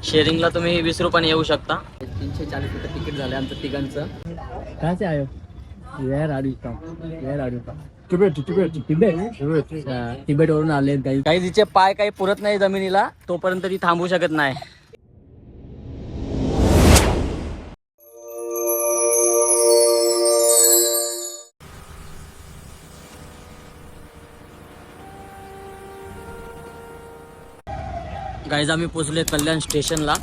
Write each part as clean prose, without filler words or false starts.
शेअरिंगला तुम्ही 20 रुपयाने येऊ शकता. 340 रुपये तिकीट झालं आमचं तिघांचं. काय ते आहे तिबेट वरून आले काही तिचे पाय काही पुरत नाही जमिनीला तोपर्यंत ती थांबू शकत नाही. गाईज आम्ही पोहोचले कल्याण स्टेशनला.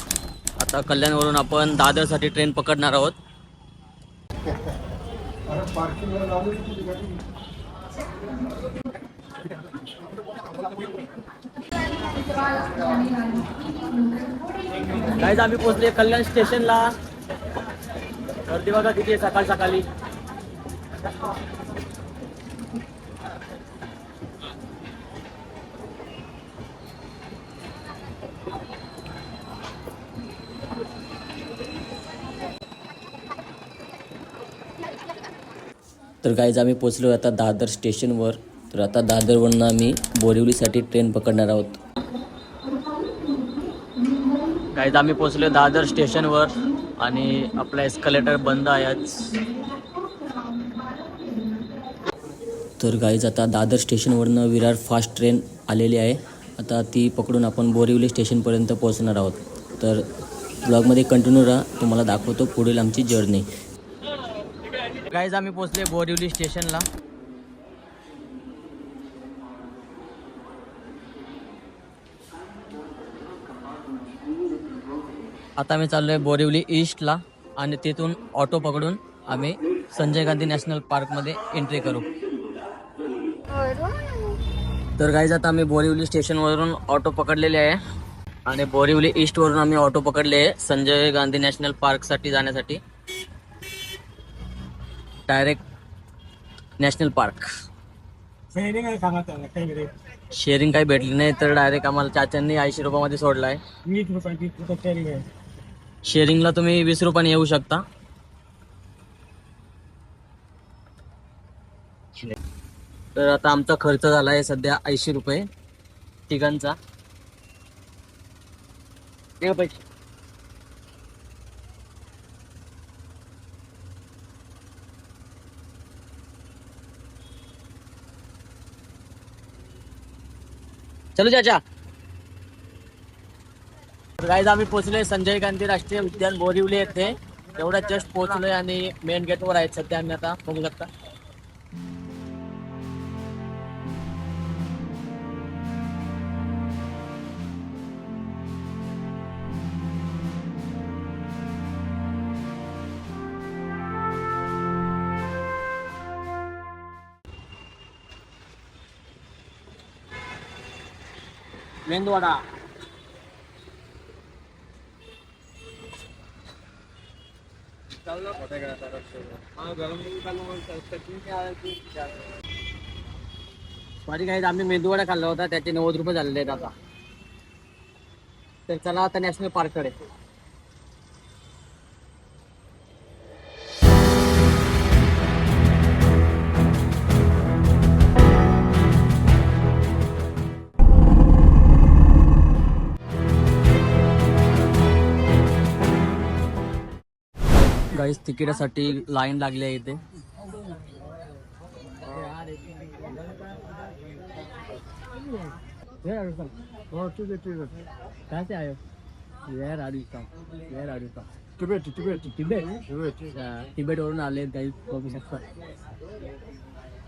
आता कल्याणवरून आपण दादरसाठी ट्रेन पकडणार आहोत. गाईज आम्ही पोहोचले कल्याण स्टेशनला. गर्दी बघा किती आहे सकाळ सकाळी. तर गाईज आम्ही पोचलो आता दादर स्टेशनवर. तर आता दादरवरून आम्ही बोरिवलीसाठी ट्रेन पकडणार आहोत. गाईज आम्ही पोचलो दादर स्टेशनवर आणि आपला एस्कलेटर बंद आहे आज. तर गाईज आता दादर स्टेशनवरनं विरार फास्ट ट्रेन आलेली आहे. आता ती पकडून आपण बोरिवली स्टेशनपर्यंत पोहोचणार आहोत. तर ब्लॉगमध्ये कंटिन्यू राहा, तुम्हाला दाखवतो पुढील आमची जर्नी. गाईज आम्ही पोहोचले बोरिवली स्टेशनला. आता आम्ही चाललोय बोरिवली ईस्टला आणि तिथून ऑटो पकडून आम्ही संजय गांधी नॅशनल पार्कमध्ये एंट्री करू. तर गाईज आता आम्ही बोरिवली स्टेशनवरून ऑटो पकडलेले आहे आणि बोरिवली ईस्टवरून आम्ही ऑटो पकडले आहे संजय गांधी नॅशनल पार्कसाठी जाण्यासाठी. Direct national park. शेअरिंग काही भेटली नाही तर डायरेक्ट आम्हाला चाचांनी 80 रुपयामध्ये सोडला आहे. 20 रुपये. शेअरिंगला तुम्ही 20 रुपयाने येऊ शकता. तर आता आमचा खर्च झाला आहे सध्या 80 रुपये तिघांचा. पैसे चलो चाचा. गाईज आम्ही पोहोचलोय संजय गांधी राष्ट्रीय उद्यान बोरिवली येथे. एवढा जस्ट पोहोचलोय आणि मेन गेटवर आहेत सध्या आम्ही. आता बघू शकता मेंदूवडा. माझी काही आम्ही मेंदूवडा खाल्ला होता, त्याचे 90 रुपये झालेले आहेत आता. तर चला आता नॅशनल पार्ककडे. गाईस तिकिटासाठी लाईन लागली आहे इथे. काय ते आहे तिबेट वरून आले काही बघू शकता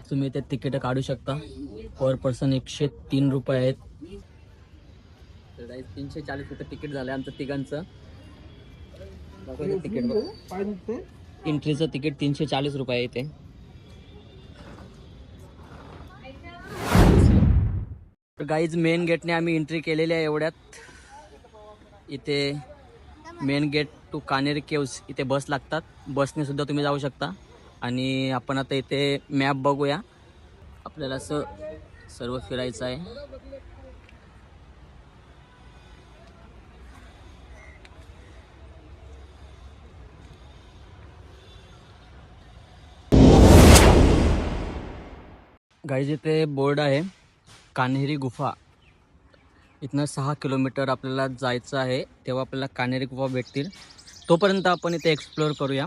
तुम्ही. ते तिकीट काढू शकता. पर पर्सन 103 रुपये आहेत. 340 रुपये तिकीट झालं आमचं तिघांचं. तिकीट एंट्रीचं तिकीट 340 रुपये आहे इथे. गाईज मेन गेटने आम्ही एंट्री केलेली आहे एवढ्यात. इथे main gate to Kanheri caves इथे बस लागतात. बसने सुद्धा तुम्ही जाऊ शकता. आणि आपण आता इथे मॅप बघूया. आपल्याला असं सर्व फिरायचं आहे. गाईज इथे बोर्ड आहे कान्हेरी गुफा. इथनं 6 किलोमीटर आपल्याला जायचं आहे, तेव्हा आपल्याला कानेरी गुहा भेटतील. तोपर्यंत आपण इथे एक्सप्लोअर करूया.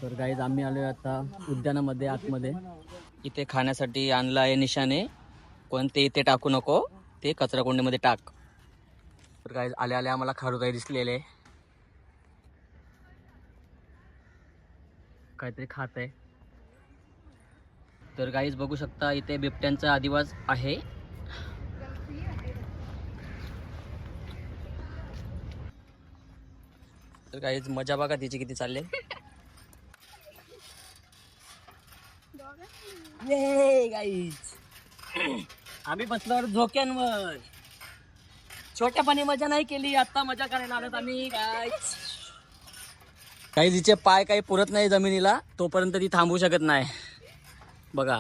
तर गाईज आम्ही आलोय आता उद्यानामध्ये आतमध्ये. इथे खाण्यासाठी आणलं आहे निशाने, पण ते इथे टाकू नको, ते कचराकुंडीमध्ये टाक. तर गाईज आल्या आल्या आम्हाला खारुताई दिसलेले, काहीतरी खात आहे. तर गाईज बघू शकता इथे बिबट्यांचा आदिवास आहे. तर गाईज मजा बघा तिची किती चालले. ये गाईज आम्ही बसलो झोक्यांवर. छोट्यापणी मजा नाही केली, आता मजा करायला आलोत आम्ही. गाईज हिचे पाय काही पुरत नाही जमिनीला, तोपर्यंत ती थांबू शकत नाही. बघा,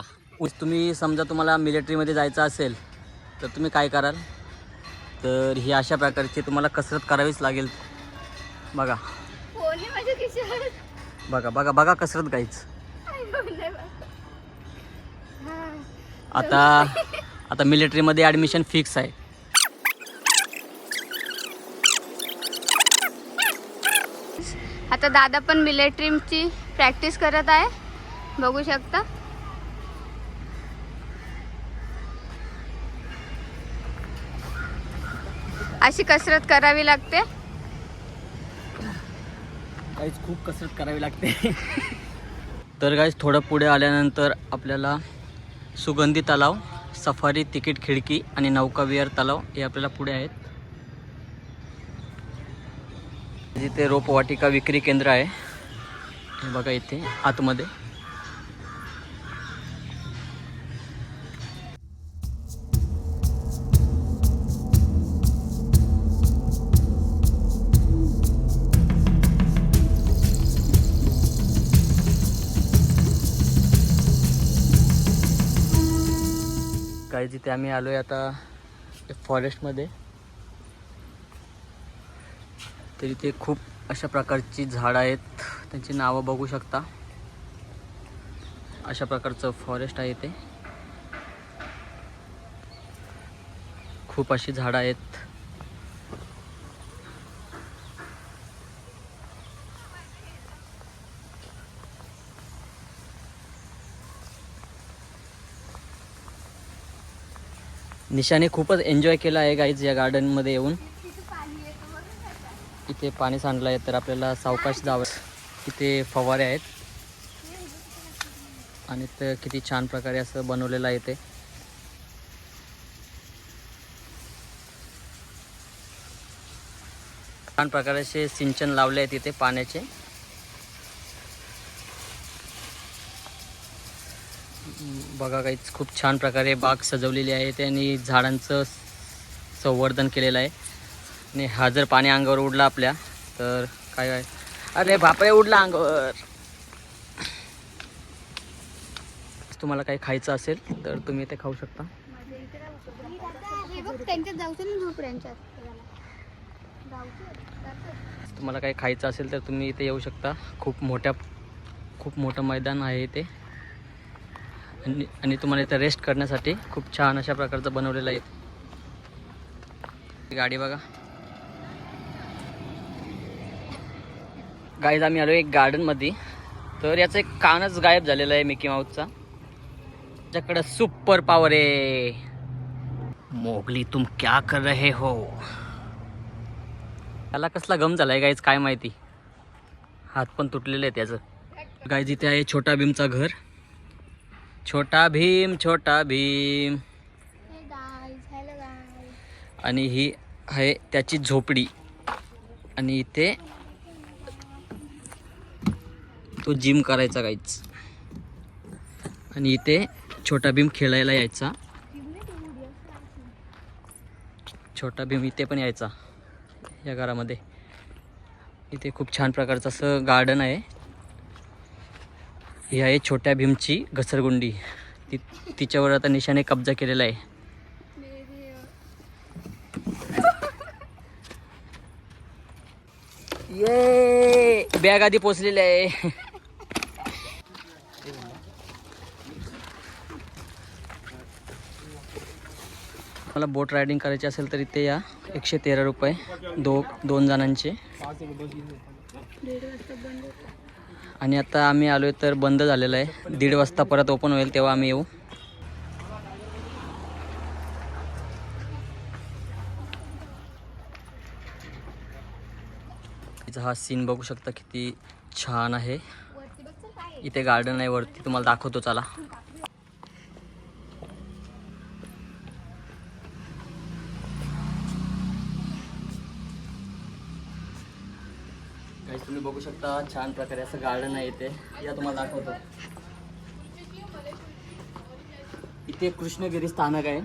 तुम्ही समजा तुम्हाला मिलिटरीमध्ये जायचं असेल तर तुम्ही काय कराल, तर ही अशा प्रकारची तुम्हाला कसरत करावीच लागेल. बघा बघा बघा बघा कसरत गाईज. आता मिलिटरीमध्ये ॲडमिशन फिक्स आहे. आता दादा पण मिलिटरीची प्रॅक्टिस करत आहे, बघू शकता. अशी कसरत करावी लागते. गाईज खूप कसरत करावी लागते. तर गाईज थोडं पुढे आल्यानंतर आपल्याला सुगंधी तलाव, सफारी तिकीट खिडकी आणि नौकाविहार तलाव हे आपल्याला पुढे आहेत. जिथे रोपवाटिका विक्री केंद्र आहे हे बघा इथे आतमध्ये. काही जिथे आम्ही आलोय आता फॉरेस्टमध्ये. तर इथे खूप अशा प्रकारची झाडं आहेत, त्यांची नावं बघू शकता. अशा प्रकारचं फॉरेस्ट आहे इथे. खूप अशी झाडं आहेत. निशाने खूपच एन्जॉय केला आहे गाईज या गार्डनमध्ये येऊन. इथे पाणी सांडलं आहे तर आपल्याला सावकाश जावं. इथे फवारे आहेत आणि ते किती छान प्रकारे असं बनवलेलं आहे. ते छान प्रकारे असे सिंचन लावले आहेत इथे पाण्याचे. बघा काहीच खूप छान प्रकारे बाग सजवलेली आहे आणि झाडांचं संवर्धन केलेलं आहे. आणि हा जर पाणी अंगावर उडला आपल्या तर काय आहे, अरे बापरे उडला अंगावर. तुम्हाला काही खायचं असेल तर तुम्ही इथे खाऊ शकता. तुम्हाला काही खायचं असेल तर तुम्ही इथे येऊ शकता. खूप मोठं मैदान आहे इथे आणि तुम्हाला इथे रेस्ट करण्यासाठी खूप छान अशा प्रकारचं बनवलेलं आहे. गाडी बघा गाईज. आम्ही आलो एक गार्डनमध्ये, तर याचं एक कानच गायब झालेला आहे मिकी माऊसचा. त्याच्याकडे सुपर पॉवर आहे. मोगली तुम क्या कर रहे हो. त्याला कसला गम झालाय गाईज काय माहिती, हात पण तुटलेले आहे त्याचं. गाईज इथे आहे छोटा भीमचा घर. छोटा भीम छोटा भीम. आणि ही आहे त्याची झोपडी. आणि इथे तो जिम करायचा गाईच. आणि इथे छोटा भीम खेळायला यायचा. छोटा भीम इथे पण यायचा या घरामध्ये. इथे खूप छान प्रकारचं असं गार्डन आहे. ही आहे छोट्या भीमची घसरगुंडी. तिच्यावर आता निशाने कब्जा केलेला आहे. ये बॅग आधी पोचलेली आहे. मला बोट रायडिंग करायची असेल तर इथे या. 113 रुपये दोन जणांचे. आणि आता आम्ही आलोय तर बंद झालेलं आहे. 1:30 वाजता परत ओपन होईल तेव्हा आम्ही येऊ. हा सीन बघू शकता किती छान आहे. इथे गार्डन आहे वरती, तुम्हाला दाखवतो चला. गाईस तुम्ही बघू शकता छान प्रकारे असं गार्डन आहे इथे. या तुम्हाला दाखवतो. इथे कृष्णगिरी स्थानक आहे.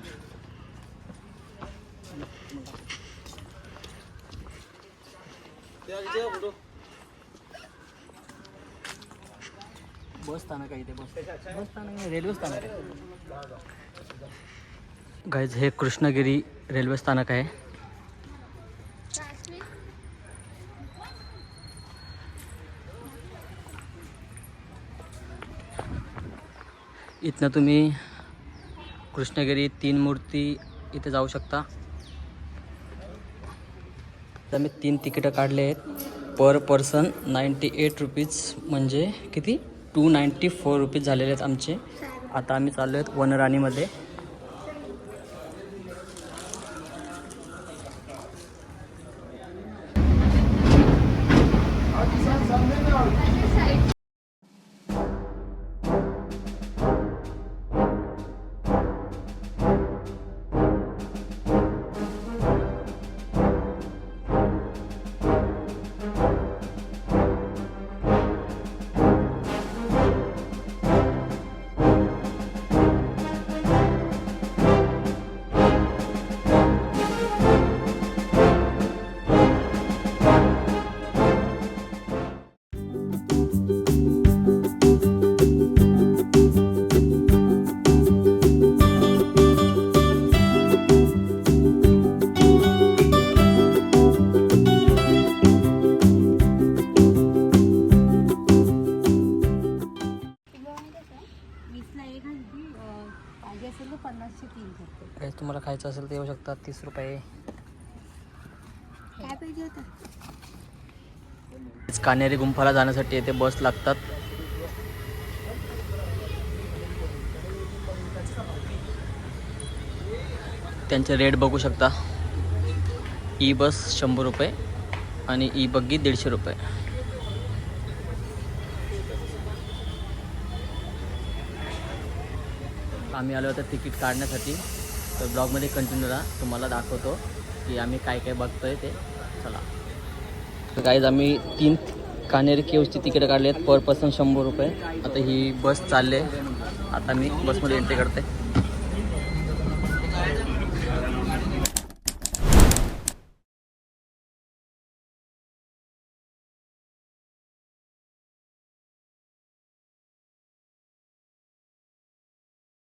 बस स्थानक आहे इथे. बस स्थानक नाही, रेल्वे स्थानक आहे. गाईज हे कृष्णगिरी रेल्वे स्थानक आहे. इथनं तुम्ही कृष्णगिरी 3 मूर्ती इथे जाऊ शकता. तर मी 3 तिकीटं काढले आहेत. पर पर्सन 98 रुपीज, म्हणजे किती 294 रुपीज झालेले आहेत आमचे. आता आम्ही चाललो आहेत वनराणीमध्ये. तुम्हाला खायचं असेल तर येऊ शकता. 30 रुपये. काय पाहिजे होतं? कान्हेरी गुंफाला जाण्यासाठी येथे बस लागतात. त्यांचे रेट बघू शकता. ई बस 100 रुपये आणि ई बग्गी 150 रुपये. आम्ही आलो होतो तिकीट काढण्यासाठी. तर ब्लॉगमध्ये कंटिन्यू राहा, तुम्हाला दाखवतो की आम्ही काय काय बघतोय ते. चला. तर गाईज आम्ही 3 कान्हेरी केव्सची तिकीट काढली आहेत. पर पर्सन 100 रुपये. आता ही बस चालले. आता मी बसमध्ये एंट्री करते.